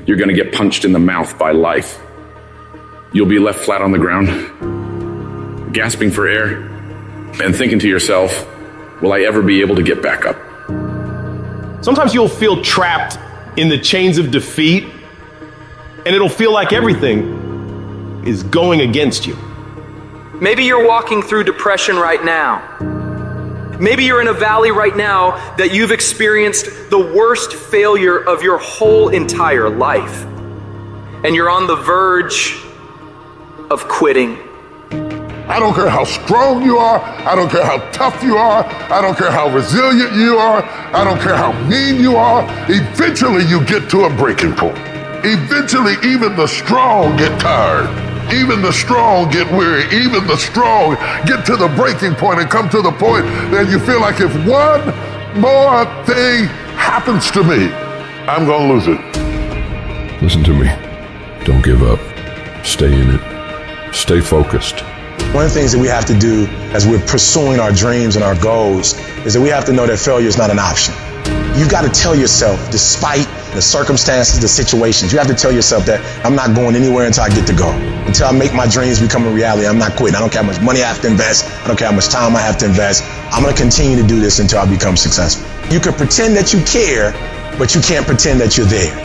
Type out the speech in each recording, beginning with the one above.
you're going to get punched in the mouth by life. You'll be left flat on the ground, gasping for air, and thinking to yourself, will I ever be able to get back up? Sometimes you'll feel trapped in the chains of defeat, and it'll feel like everything is going against you. Maybe you're walking through depression right now. Maybe you're in a valley right now that you've experienced the worst failure of your whole entire life, and you're on the verge of quitting. I don't care how strong you are. I don't care how tough you are. I don't care how resilient you are. I don't care how mean you are. Eventually you get to a breaking point. Eventually even the strong get tired. Even the strong get weary. Even the strong get to the breaking point and come to the point that you feel like if one more thing happens to me, I'm gonna lose it. Listen to me. Don't give up. Stay in it. Stay focused. One of the things that we have to do as we're pursuing our dreams and our goals is that we have to know that failure is not an option. You've got to tell yourself, despite the circumstances, the situations, you have to tell yourself that I'm not going anywhere until I get to go. Until I make my dreams become a reality, I'm not quitting. I don't care how much money I have to invest. I don't care how much time I have to invest. I'm going to continue to do this until I become successful. You can pretend that you care, but you can't pretend that you're there.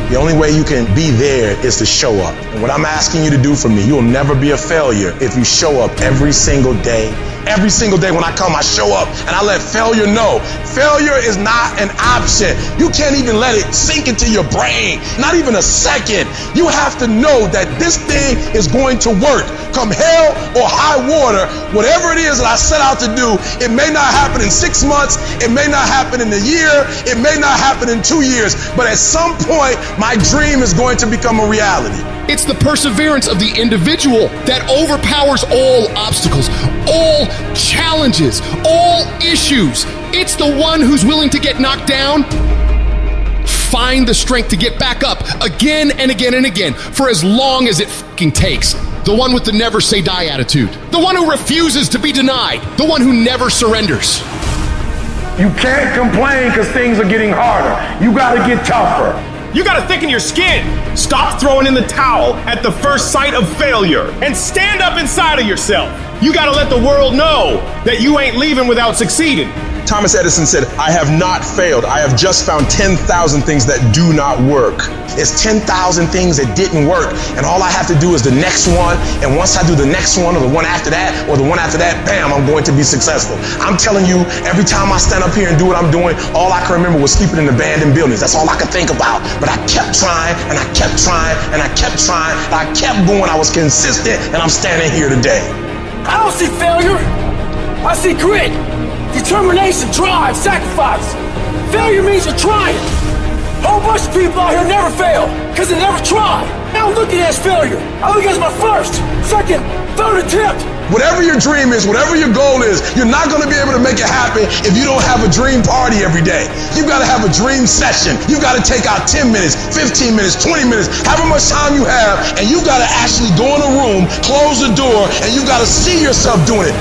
The only way you can be there is to show up. And what I'm asking you to do for me, you'll never be a failure if you show up every single day. Every single day when I come, I show up and I let failure know. Failure is not an option. You can't even let it sink into your brain, not even a second. You have to know that this thing is going to work. Come hell or high water, whatever it is that I set out to do, it may not happen in 6 months, it may not happen in a year, it may not happen in 2 years, but at some point, my dream is going to become a reality. It's the perseverance of the individual that overpowers all obstacles, all challenges, all issues. It's the one who's willing to get knocked down, find the strength to get back up again and again and again for as long as it fucking takes. The one with the never say die attitude. The one who refuses to be denied. The one who never surrenders. You can't complain because things are getting harder. You gotta get tougher. You gotta thicken your skin. Stop throwing in the towel at the first sight of failure and stand up inside of yourself. You gotta let the world know that you ain't leaving without succeeding. Thomas Edison said, I have not failed. I have just found 10,000 things that do not work. It's 10,000 things that didn't work. And all I have to do is the next one. And once I do the next one or the one after that or the one after that, bam, I'm going to be successful. I'm telling you, every time I stand up here and do what I'm doing, all I can remember was sleeping in abandoned buildings. That's all I could think about. But I kept trying and I kept trying and I kept trying. And I kept going. I was consistent and I'm standing here today. I don't see failure. I see grit. Determination, drive, sacrifice. Failure means you're trying. A whole bunch of people out here never fail because they never try. I don't look at it as failure. I look at it as my first, second, third attempt. Whatever your dream is, whatever your goal is, you're not going to be able to make it happen if you don't have a dream party every day. You've got to have a dream session. You've got to take out 10 minutes, 15 minutes, 20 minutes, however much time you have, and you've got to actually go in a room, close the door, and you've got to see yourself doing it.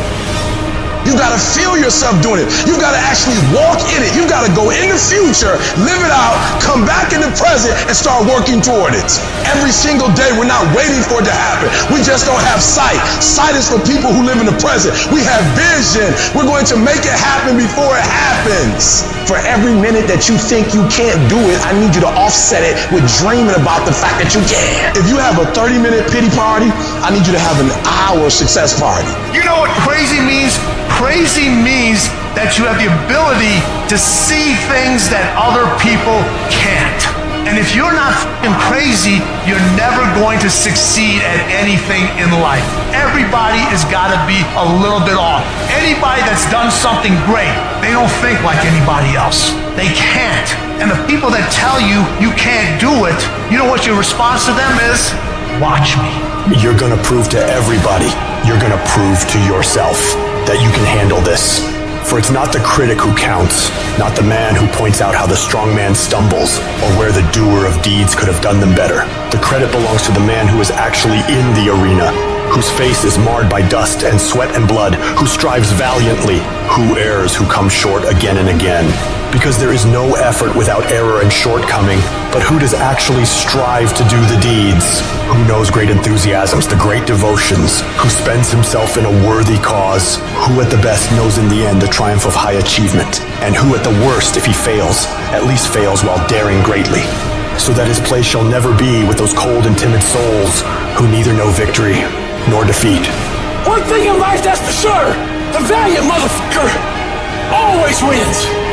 You gotta feel yourself doing it. You gotta actually walk in it. You gotta go in the future, live it out, come back in the present, and start working toward it. Every single day, we're not waiting for it to happen. We just don't have sight. Sight is for people who live in the present. We have vision. We're going to make it happen before it happens. For every minute that you think you can't do it, I need you to offset it with dreaming about the fact that you can. If you have a 30-minute pity party, I need you to have an hour success party. You know what crazy means? Crazy means that you have the ability to see things that other people can't. And if you're not f***ing crazy, you're never going to succeed at anything in life. Everybody has got to be a little bit off. Anybody that's done something great, they don't think like anybody else. They can't. And the people that tell you you can't do it, you know what your response to them is? Watch me. You're gonna prove to everybody, you're gonna prove to yourself that you can handle this. For it's not the critic who counts, not the man who points out how the strong man stumbles, or where the doer of deeds could have done them better. The credit belongs to the man who is actually in the arena, whose face is marred by dust and sweat and blood, who strives valiantly, who errs, who comes short again and again. Because there is no effort without error and shortcoming, but who does actually strive to do the deeds? Who knows great enthusiasms, the great devotions? Who spends himself in a worthy cause? Who at the best knows in the end the triumph of high achievement? And who at the worst, if he fails, at least fails while daring greatly? So that his place shall never be with those cold and timid souls who neither know victory nor defeat. One thing in life that's for sure, the valiant motherfucker always wins.